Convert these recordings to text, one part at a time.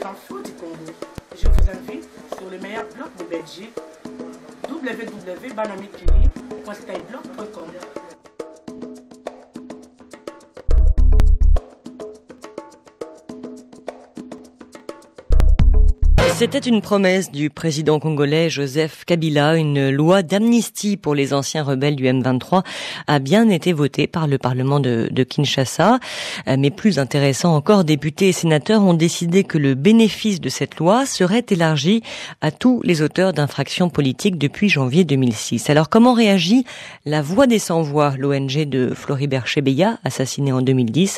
temps fou du Congo. Je vous invite sur le meilleur blog de Belgique, www.banamikili.skyblog.com. C'était une promesse du président congolais Joseph Kabila. Une loi d'amnistie pour les anciens rebelles du M23 a bien été votée par le Parlement de Kinshasa. Mais plus intéressant encore, députés et sénateurs ont décidé que le bénéfice de cette loi serait élargi à tous les auteurs d'infractions politiques depuis janvier 2006. Alors comment réagit la Voix des Sans-Voix, l'ONG de Floribert Chebeya, assassiné en 2010?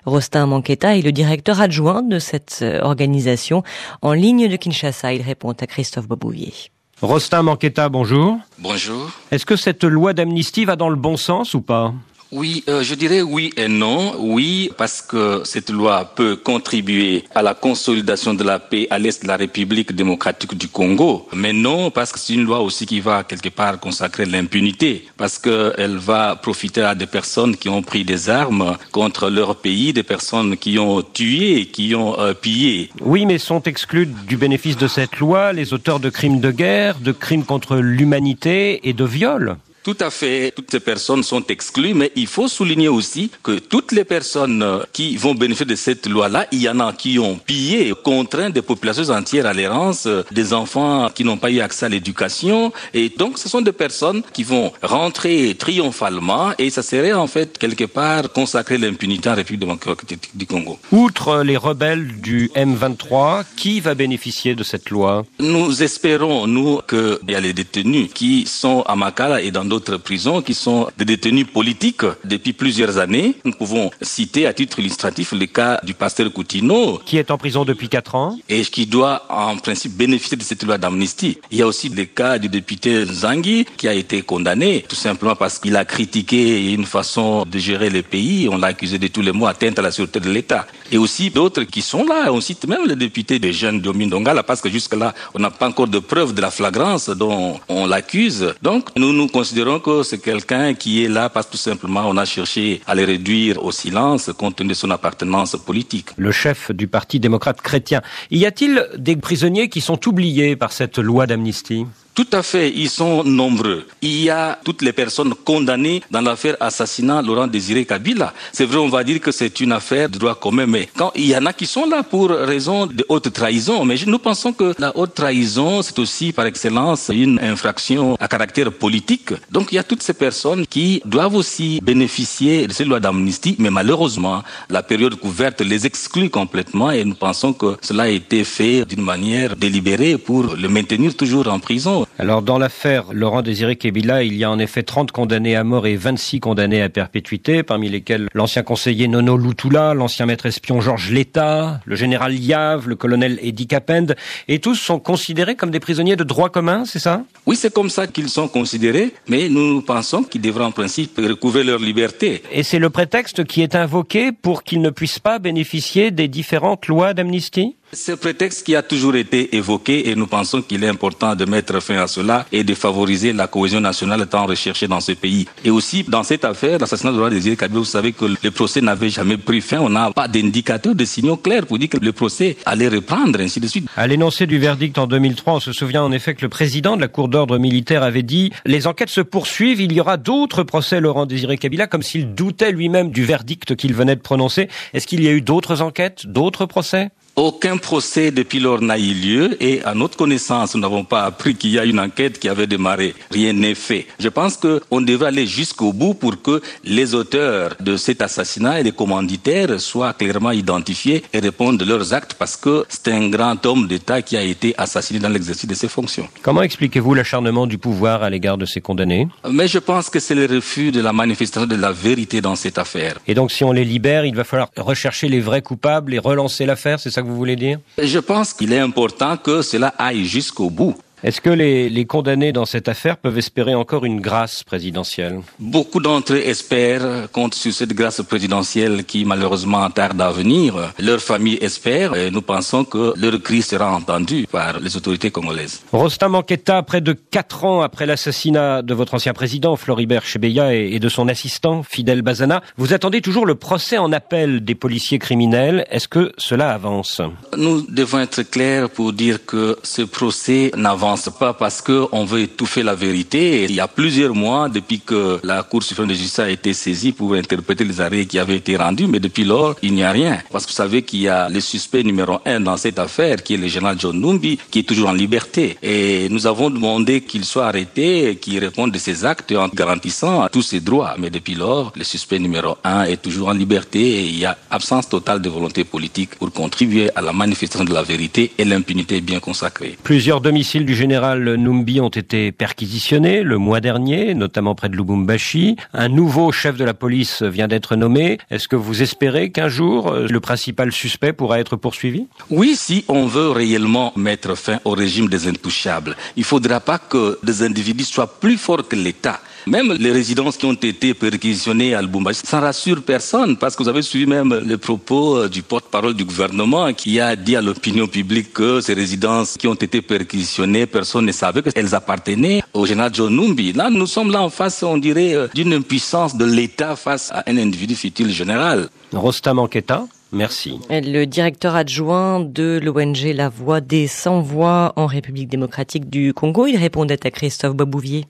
Rostin Manqueta est le directeur adjoint de cette organisation en ligne de Kinshasa. Il répond à Christophe Bobouvier. Rostin Manqueta, bonjour. Bonjour. Est-ce que cette loi d'amnistie va dans le bon sens ou pas ? Oui, je dirais oui et non. Oui, parce que cette loi peut contribuer à la consolidation de la paix à l'est de la République démocratique du Congo. Mais non, parce que c'est une loi aussi qui va quelque part consacrer l'impunité. Parce qu'elle va profiter à des personnes qui ont pris des armes contre leur pays, des personnes qui ont tué, qui ont pillé. Oui, mais sont exclus du bénéfice de cette loi les auteurs de crimes de guerre, de crimes contre l'humanité et de viols. Tout à fait, toutes ces personnes sont exclues, mais il faut souligner aussi que toutes les personnes qui vont bénéficier de cette loi-là, il y en a qui ont pillé, contraint des populations entières à l'errance, des enfants qui n'ont pas eu accès à l'éducation, et donc ce sont des personnes qui vont rentrer triomphalement, et ça serait en fait quelque part consacrer l'impunité en République démocratique du Congo. Outre les rebelles du M23, qui va bénéficier de cette loi ? Nous espérons, nous, qu'il y a les détenus qui sont à Makala et dans d'autres prisons qui sont des détenus politiques depuis plusieurs années. Nous pouvons citer à titre illustratif le cas du pasteur Coutinho, qui est en prison depuis 4 ans et qui doit en principe bénéficier de cette loi d'amnistie. Il y a aussi le cas du député Zangi qui a été condamné tout simplement parce qu'il a critiqué une façon de gérer le pays. On l'a accusé de tous les mots atteinte à la sûreté de l'État. Et aussi d'autres qui sont là. On cite même le député des jeunes d'Omindongala parce que jusque-là, on n'a pas encore de preuve de la flagrance dont on l'accuse. Donc, nous considérons que c'est quelqu'un qui est là parce que tout simplement on a cherché à le réduire au silence compte tenu de son appartenance politique. Le chef du Parti démocrate chrétien. Y a-t-il des prisonniers qui sont oubliés par cette loi d'amnistie ? Tout à fait, ils sont nombreux. Il y a toutes les personnes condamnées dans l'affaire assassinat Laurent Désiré Kabila. C'est vrai, on va dire que c'est une affaire de droit commun, mais quand il y en a qui sont là pour raison de haute trahison, mais nous pensons que la haute trahison, c'est aussi par excellence une infraction à caractère politique. Donc il y a toutes ces personnes qui doivent aussi bénéficier de cette loi d'amnistie, mais malheureusement, la période couverte les exclut complètement et nous pensons que cela a été fait d'une manière délibérée pour le maintenir toujours en prison. Alors dans l'affaire Laurent Désiré Kabila, il y a en effet 30 condamnés à mort et 26 condamnés à perpétuité, parmi lesquels l'ancien conseiller Nono Lutula, l'ancien maître espion Georges Letta, le général Yave, le colonel Eddy Capend, et tous sont considérés comme des prisonniers de droit commun, c'est ça ? Oui, c'est comme ça qu'ils sont considérés, mais nous pensons qu'ils devraient en principe recouvrer leur liberté. Et c'est le prétexte qui est invoqué pour qu'ils ne puissent pas bénéficier des différentes lois d'amnistie ? C'est le prétexte qui a toujours été évoqué et nous pensons qu'il est important de mettre fin à cela et de favoriser la cohésion nationale tant recherchée dans ce pays. Et aussi, dans cette affaire, l'assassinat de Laurent Désiré Kabila, vous savez que le procès n'avait jamais pris fin. On n'a pas d'indicateur, de signaux clairs pour dire que le procès allait reprendre, ainsi de suite. À l'énoncé du verdict en 2003, on se souvient en effet que le président de la Cour d'ordre militaire avait dit « Les enquêtes se poursuivent, il y aura d'autres procès Laurent Désiré Kabila », comme s'il doutait lui-même du verdict qu'il venait de prononcer. Est-ce qu'il y a eu d'autres enquêtes, d'autres procès ? Aucun procès depuis lors n'a eu lieu et à notre connaissance, nous n'avons pas appris qu'il y a une enquête qui avait démarré. Rien n'est fait. Je pense qu'on devrait aller jusqu'au bout pour que les auteurs de cet assassinat et les commanditaires soient clairement identifiés et répondent de leurs actes parce que c'est un grand homme d'État qui a été assassiné dans l'exercice de ses fonctions. Comment expliquez-vous l'acharnement du pouvoir à l'égard de ces condamnés ? Mais je pense que c'est le refus de la manifestation de la vérité dans cette affaire. Et donc si on les libère, il va falloir rechercher les vrais coupables et relancer l'affaire, c'est ça que vous voulez dire ? Je pense qu'il est important que cela aille jusqu'au bout. Est-ce que les condamnés dans cette affaire peuvent espérer encore une grâce présidentielle? Beaucoup d'entre eux espèrent, comptent sur cette grâce présidentielle qui malheureusement tarde à venir. Leur famille espère et nous pensons que leur cri sera entendu par les autorités congolaises. Rostam Anketa, près de 4 ans après l'assassinat de votre ancien président Floribert Chebeya et de son assistant Fidel Bazana, vous attendez toujours le procès en appel des policiers criminels. Est-ce que cela avance? Nous devons être clairs pour dire que ce procès n'avance pas parce qu'on veut étouffer la vérité. Il y a plusieurs mois depuis que la Cour suprême de justice a été saisie pour interpréter les arrêts qui avaient été rendus, mais depuis lors, il n'y a rien. Parce que vous savez qu'il y a le suspect numéro 1 dans cette affaire, qui est le général John Numbi, qui est toujours en liberté. Et nous avons demandé qu'il soit arrêté, qu'il réponde de ses actes en garantissant tous ses droits. Mais depuis lors, le suspect numéro 1 est toujours en liberté et il y a absence totale de volonté politique pour contribuer à la manifestation de la vérité et l'impunité bien consacrée. Plusieurs domiciles du général Numbi ont été perquisitionnés le mois dernier, notamment près de Lubumbashi. Un nouveau chef de la police vient d'être nommé. Est-ce que vous espérez qu'un jour, le principal suspect pourra être poursuivi? Oui, si on veut réellement mettre fin au régime des intouchables, il ne faudra pas que des individus soient plus forts que l'État. Même les résidences qui ont été perquisitionnées à Lubumbashi, ça ne rassure personne parce que vous avez suivi même les propos du porte-parole du gouvernement qui a dit à l'opinion publique que ces résidences qui ont été perquisitionnées, personne ne savait qu'elles appartenaient au général John Numbi. Là, nous sommes là en face, on dirait, d'une impuissance de l'État face à un individu futile général. Rostam Anketa, merci. Le directeur adjoint de l'ONG La Voix des Sans-Voix en République démocratique du Congo, il répondait à Christophe Babouvier.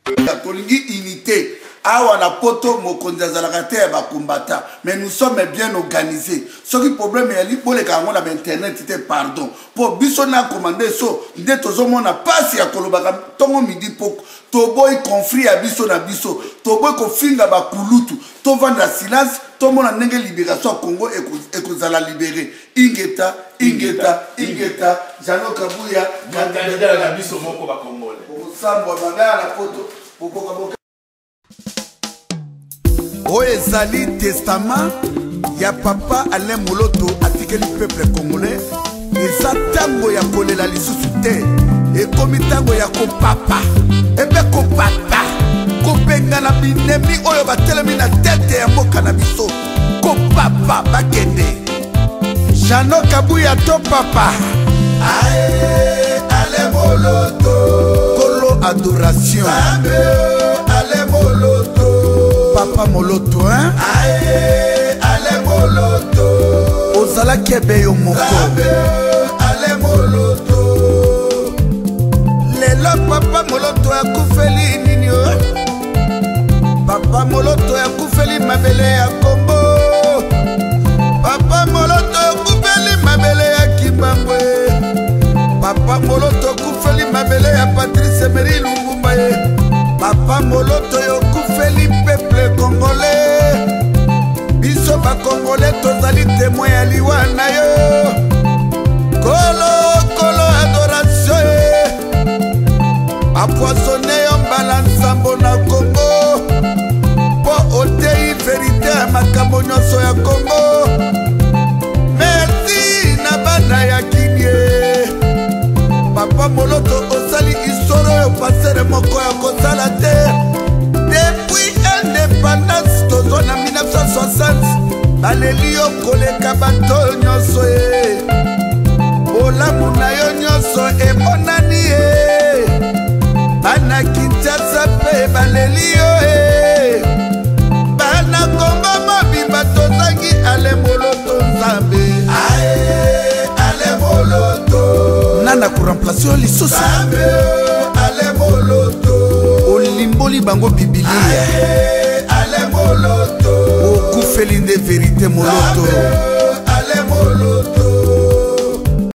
Mais nous sommes bien organisés. Ce qui est problème est que internet pardon. Pour bisona commandé so, dès que on a passé à Kolobaka, tongo midi poko, toboy conflit à biso na biso, toboy ko finga ba kulutu, to vendre silence, to mona nenge libération Congo et que za la libérer. Ingeta, Jano Kabuya, candidat la biso moko ba Congolais. Pour ça, moi la photo, pour Oye Zali testament, ya papa Alain Moloto atikeli peuple congolais. Eza tango ya kolela lisusu te. E komi tango ya ko papa. Ebe ko papa. Ko benga na binemi oyo batelemi na tete ya mboka na biso. Ko papa bakende. Jano Kabuya to papa. Ae Alain Moloto. Kolo adoration. Alain Moloto. Papa Moloto, hein? Aïe, allez Moloto. Ozala kebe yo moko. Allez Moloto. Lelo Papa Moloto ya kufeli nini o? Papa Moloto ya kufeli mabele ya Kombo. Papa Moloto ya kufeli mabele ya Kimbangwe. Papa Moloto kufeli mabele ya Patrice Emery Lumumba. Papa Moloto yo kufeli peuple congolais. Biso ba congolais tozali témoin ya liwa na yo. Kolo adoration. Apoisonné yo mbala nsambo na Congo. Po otei vérité ya makambo nyonso ya Congo. Merci na bana ya kinie. Papa Moloto osali isoro yo passer moko ya kosala te. Depuis indépendance tozo na 1960 baleli yo koleka bato nyonso e. Olamu na yo nyonso emonani e. Bana Kinshasa pe baleli yo e. Bana Kongo mobimba tozangi Alain Moloto nzambe. Ae Alain Moloto. Nana ku remplacer lisusu. Alain Moloto. Olimboli bango Biblia. Alain Moloto. Okufeli nde vérité Moloto.